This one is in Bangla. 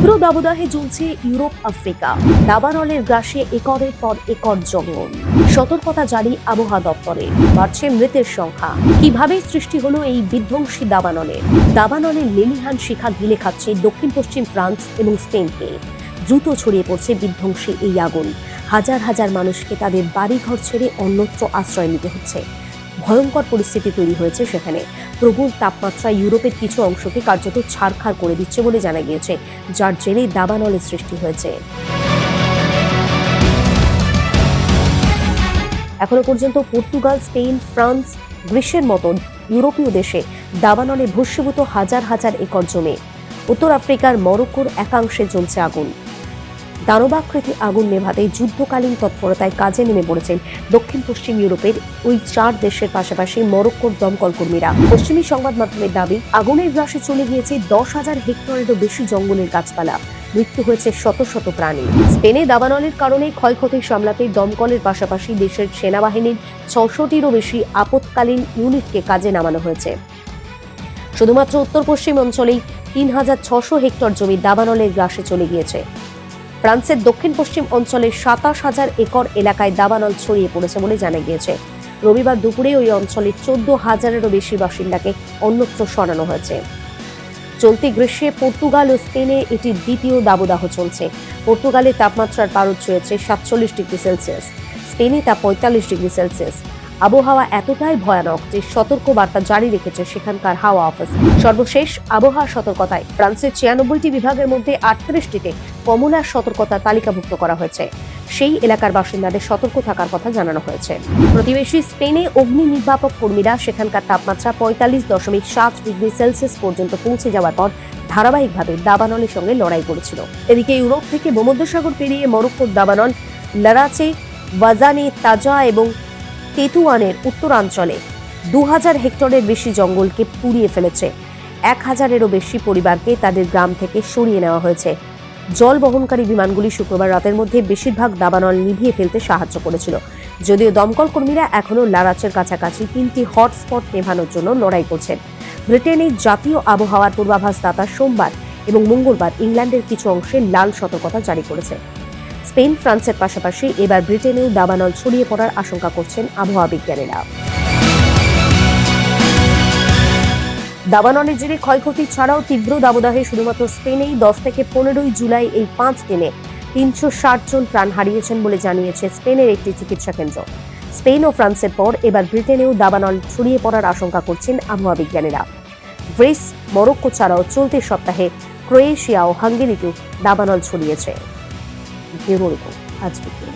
তীব্র দাবদাহে জ্বলছে ইউরোপ আফ্রিকা। দাবানলের গ্রাসে একরের পর একর জঙ্গল। সতর্কতা জারি আবহাওয়া দপ্তরে। বাড়ছে মৃতের সংখ্যা। কিভাবে সৃষ্টি হলো এই বিধ্বংসী দাবানলের লেলিহান শিখা গিলে খাচ্ছে দক্ষিণ পশ্চিম ফ্রান্স এবং স্পেনকে। দ্রুত ছড়িয়ে পড়ছে বিধ্বংসী এই আগুন। হাজার হাজার মানুষকে তাদের বাড়িঘর ছেড়ে অন্যত্র আশ্রয় নিতে হচ্ছে। ভয়ঙ্কর পরিস্থিতি তৈরি হয়েছে সেখানে। প্রবল তাপমাত্রা ইউরোপের কিছু অংশকে কার্যত ছারখাড় করে দিচ্ছে বলে জানা গিয়েছে, যার জেরে দাবানলের সৃষ্টি হয়েছে। এখনো পর্যন্ত পর্তুগাল, স্পেন, ফ্রান্স, গ্রিসের মতো ইউরোপীয় দেশে দাবানলে ভস্মীভূত হাজার হাজার একর জমি। উত্তর আফ্রিকার মরক্কোর একাংশে জ্বলছে আগুন। দানবাকৃতি আগুন নেভাতে যুদ্ধকালীন তৎপরতায় কাজে নেমে পড়েছেন দক্ষিণ পশ্চিম ইউরোপের ওই 4 দেশের পাশাপাশি মরক্কোর দমকল কর্মীরা। পশ্চিমী সংবাদ মাধ্যমের দাবি, আগুনের গ্রাসে চলে গিয়েছে 10,000 হেক্টরেরও বেশি জঙ্গলের গাছপালা। মৃত্যু হয়েছে শত শত প্রাণী। স্পেনে দাবানলের কারণে ক্ষয়ক্ষতি সামলাতে দমকলের পাশাপাশি দেশের সেনাবাহিনীর 600টিরও বেশি আপৎকালীন ইউনিটকে কাজে নামানো হয়েছে। শুধুমাত্র উত্তর পশ্চিম অঞ্চলেই 3,600 হেক্টর জমি দাবানলের গ্রাসে চলে গিয়েছে। ফ্রান্সের দক্ষিণ পশ্চিম অঞ্চলের 27,000 একর এলাকায় দাবানল ছড়িয়ে পড়েছে বলে জানা গিয়েছে। রবিবার দুপুরে ওই অঞ্চলের 14,000-এরও বেশি বাসিন্দাকে অন্যত্র সরানো হয়েছে। চলতি গ্রীষ্মে পর্তুগাল ও স্পেনে এটি দ্বিতীয় দাবদাহ চলছে। পর্তুগালে তাপমাত্রার পারদ ছুঁয়েছে 47 ডিগ্রি সেলসিয়াস, স্পেনে তা 45 ডিগ্রি সেলসিয়াস। আবহাওয়া এতটাই ভয়ানক যে সতর্ক বার্তা জারি রেখেছে সেখানকার হাওয়া অফিস। সর্বশেষ আবহাওয়া সতর্কতায় ফ্রান্সের 96টি বিভাগের মধ্যে 38টিতে কমলা সতর্কতা তালিকাভুক্ত করা হয়েছে। সেই এলাকার বাসিন্দাদের সতর্ক থাকার কথা জানানো হয়েছে। প্রতিবেশী স্পেনে অগ্নি নির্বাপক কর্মীরা সেখানকার তাপমাত্রা 45.7 ডিগ্রি সেলসিয়াস পর্যন্ত পৌঁছে যাওয়ার পর ধারাবাহিকভাবে দাবানলের সঙ্গে লড়াই করেছিল। এদিকে ইউরোপ থেকে ভূমধ্যসাগর পেরিয়ে মরক্কোর দাবানল, লারাচে, ওয়াজানে, তাজা এবং তেতুয়ানের উত্তরাঞ্চলে 2000 হেক্টরের বেশি জঙ্গলকে পুড়িয়ে ফেলেছে। 1000-এরও বেশি পরিবারকে তাদের গ্রাম থেকে সরিয়ে নেওয়া হয়েছে। জল বহনকারী বিমানগুলি শুক্রবার রাতের মধ্যে বেশিরভাগ দাবানল নিভিয়ে ফেলতে সাহায্য করেছিল। যদিও দমকল কর্মীরা এখনও লারাচের কাছাকাছি 3টি হটস্পট নেভানোর জন্য লড়াই করছেন। ব্রিটেনের জাতীয় আবহাওয়ার পূর্বাভাসদাতা সোমবার এবং মঙ্গলবার ইংল্যান্ডের কিছু অংশে লাল সতর্কতা জারি করেছে। স্পেন, ফ্রান্সের পাশাপাশি এবার ব্রিটেনেও দাবানল ছড়িয়ে পড়ার আশঙ্কা করছেন আবহাওয়া বিজ্ঞানীরা। দাবানলের জেরে ক্ষয়ক্ষতি ছাড়াও তীব্র দাবদাহে শুধুমাত্র স্পেনেই 10 থেকে 15 জুলাই এই 5 দিনে 360 জন প্রাণ হারিয়েছেন বলে জানিয়েছে স্পেনের একটি চিকিৎসা কেন্দ্র। স্পেন ও ফ্রান্সের পর এবার ব্রিটেনেও দাবানল ছড়িয়ে পড়ার আশঙ্কা করছেন আবহাওয়া বিজ্ঞানীরা। গ্রিস, মরক্কো ছাড়াও চলতি সপ্তাহে ক্রোয়েশিয়া ও হাঙ্গেরিতেও দাবানল ছড়িয়েছে। ব্যুরো রিপোর্ট, আজ বিকেল।